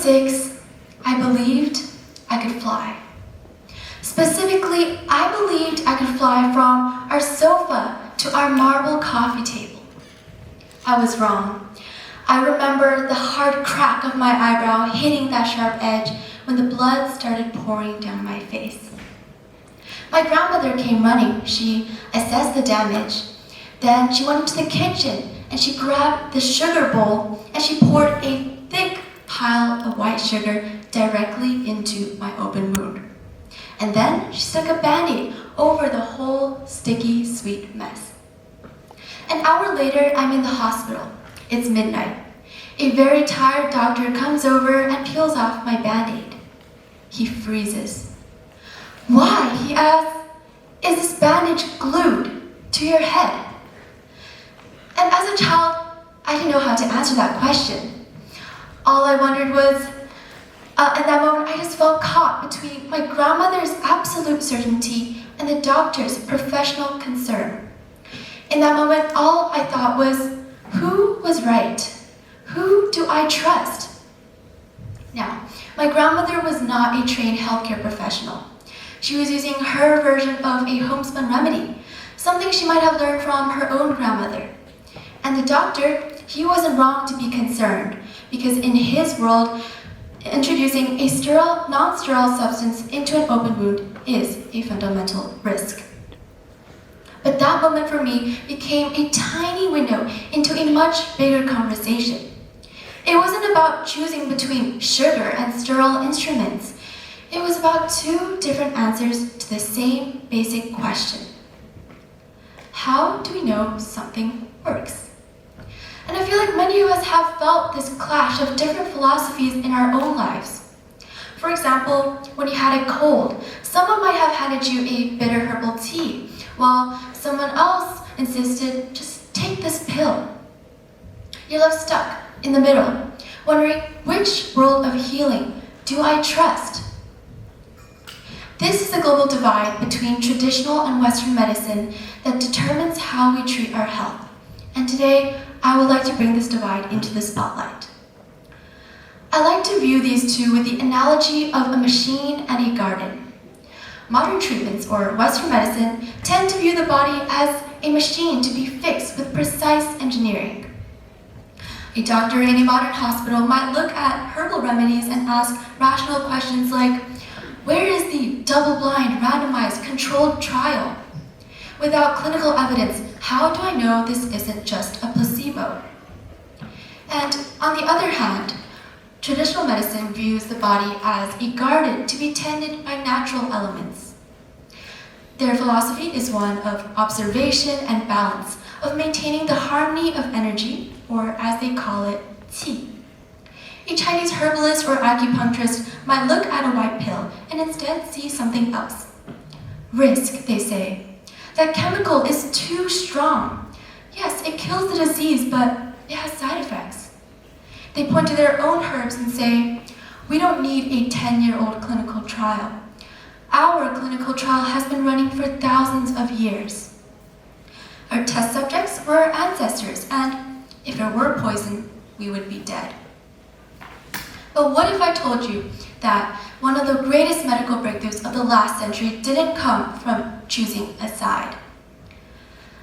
6, I believed I could fly. Specifically, I believed I could fly from our sofa to our marble coffee table. I was wrong. I remember the hard crack of my eyebrow hitting that sharp edge when the blood started pouring down my face. My grandmother came running. She assessed the damage. Then she went into the kitchen and she grabbed the sugar bowl and she poured a thick pile of white sugar directly into my open wound. And then she stuck a Band-Aid over the whole sticky, sweet mess. An hour later, I'm in the hospital. It's midnight. A very tired doctor comes over and peels off my Band-Aid. He freezes. "Why?" he asks. "Is this bandage glued to your head?" And as a child, I didn't know how to answer that question. All I wondered was, in that moment, I just felt caught between my grandmother's absolute certainty and the doctor's professional concern. In that moment, all I thought was, who was right? Who do I trust? Now, my grandmother was not a trained healthcare professional. She was using her version of a homespun remedy, something she might have learned from her own grandmother. And the doctor, he wasn't wrong to be concerned, because in his world, introducing a non-sterile substance into an open wound is a fundamental risk. But that moment for me became a tiny window into a much bigger conversation. It wasn't about choosing between sugar and sterile instruments. It was about two different answers to the same basic question. How do we know something works? And I feel like many of us have felt this clash of different philosophies in our own lives. For example, when you had a cold, someone might have handed you a bitter herbal tea, while someone else insisted, just take this pill. You're left stuck in the middle, wondering which world of healing do I trust? This is the global divide between traditional and Western medicine that determines how we treat our health. And today, I would like to bring this divide into the spotlight. I like to view these two with the analogy of a machine and a garden. Modern treatments, or Western medicine, tend to view the body as a machine to be fixed with precise engineering. A doctor in a modern hospital might look at herbal remedies and ask rational questions like, where is the double-blind, randomized, controlled trial? Without clinical evidence, how do I know this isn't just a placebo? And on the other hand, traditional medicine views the body as a garden to be tended by natural elements. Their philosophy is one of observation and balance, of maintaining the harmony of energy, or as they call it, qi. A Chinese herbalist or acupuncturist might look at a white pill and instead see something else. Risk, they say. That chemical is too strong. Yes, it kills the disease, but it has side effects. They point to their own herbs and say, we don't need a 10-year-old clinical trial. Our clinical trial has been running for thousands of years. Our test subjects were our ancestors, and if it were poison, we would be dead. But what if I told you that one of the greatest medical breakthroughs of the last century didn't come from choosing a side?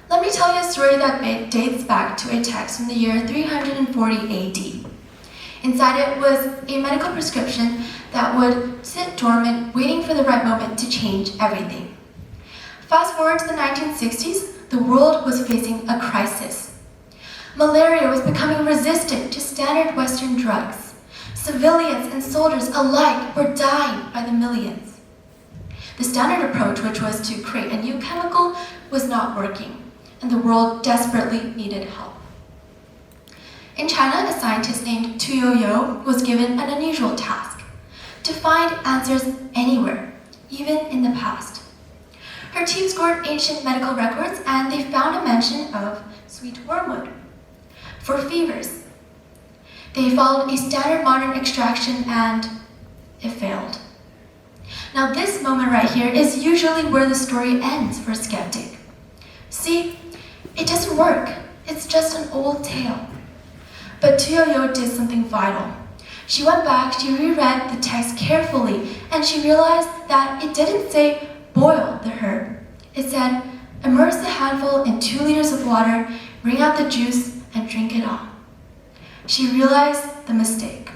Let me tell you a story that dates back to a text from the year 340 AD. Inside it was a medical prescription that would sit dormant, waiting for the right moment to change everything. Fast forward to the 1960s, the world was facing a crisis. Malaria was becoming resistant to standard Western drugs. Civilians and soldiers alike were dying by the millions. The standard approach, which was to create a new chemical, was not working, and the world desperately needed help. In China, a scientist named Zhou was given an unusual task: to find answers anywhere, even in the past. Her team scored ancient medical records, and they found a mention of sweet wormwood for fevers. They followed a standard modern extraction, and it failed. Now this moment right here is usually where the story ends for a skeptic. See, it doesn't work. It's just an old tale. But Zhou did something vital. She went back, she reread the text carefully, and she realized that it didn't say boil the herb. It said, immerse the handful in 2 liters of water, wring out the juice, and drink it all. She realized the mistake.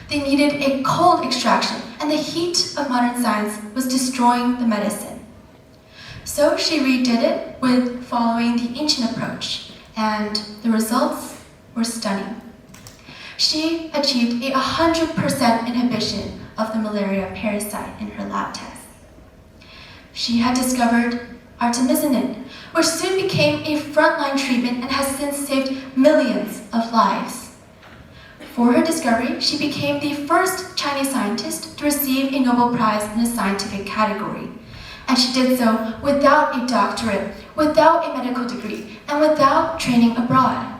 They needed a cold extraction, and the heat of modern science was destroying the medicine. So she redid it with following the ancient approach, and the results were stunning. She achieved a 100% inhibition of the malaria parasite in her lab test. She had discovered artemisinin, which soon became a frontline treatment and has since saved millions of lives. For her discovery, she became the first Chinese scientist to receive a Nobel Prize in a scientific category. And she did so without a doctorate, without a medical degree, and without training abroad.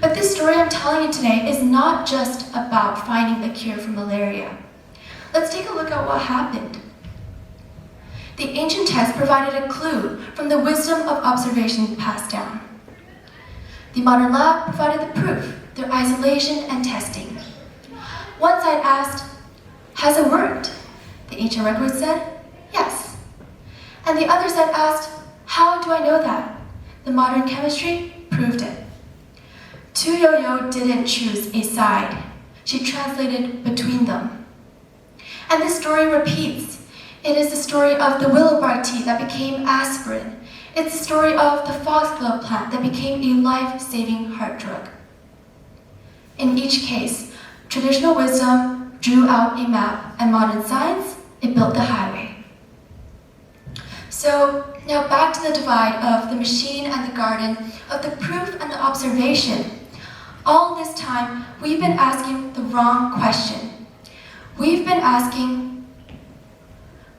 But this story I'm telling you today is not just about finding a cure for malaria. Let's take a look at what happened. The ancient text provided a clue from the wisdom of observation passed down. The modern lab provided the proof through isolation and testing. One side asked, has it worked? The ancient record said, yes. And the other side asked, how do I know that? The modern chemistry proved it. Tu Youyou didn't choose a side. She translated between them. And this story repeats. It is the story of the willow bark tea that became aspirin. It's the story of the foxglove plant that became a life-saving heart drug. In each case, traditional wisdom drew out a map, and modern science, it built the highway. So now back to the divide of the machine and the garden, of the proof and the observation. All this time, we've been asking the wrong question. We've been asking,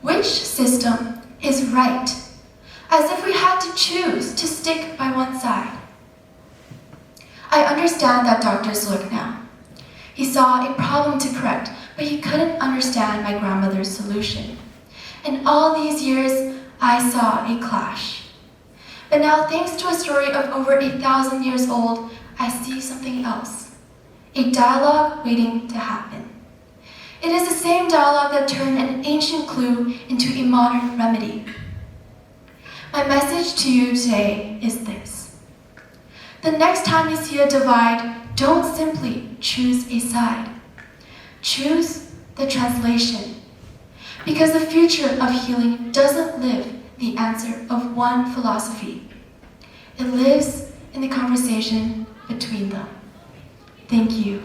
which system is right? As if we had to choose to stick by one side. I understand that Dr. Zhou now. He saw a problem to correct, but he couldn't understand my grandmother's solution. In all these years, I saw a clash. But now, thanks to a story of over 1,000 years old, I see something else. A dialogue waiting to happen. It is the same dialogue that turned an ancient clue into a modern remedy. My message to you today is this. The next time you see a divide, don't simply choose a side. Choose the translation. Because the future of healing doesn't live the answer of one philosophy. It lives in the conversation between them. Thank you.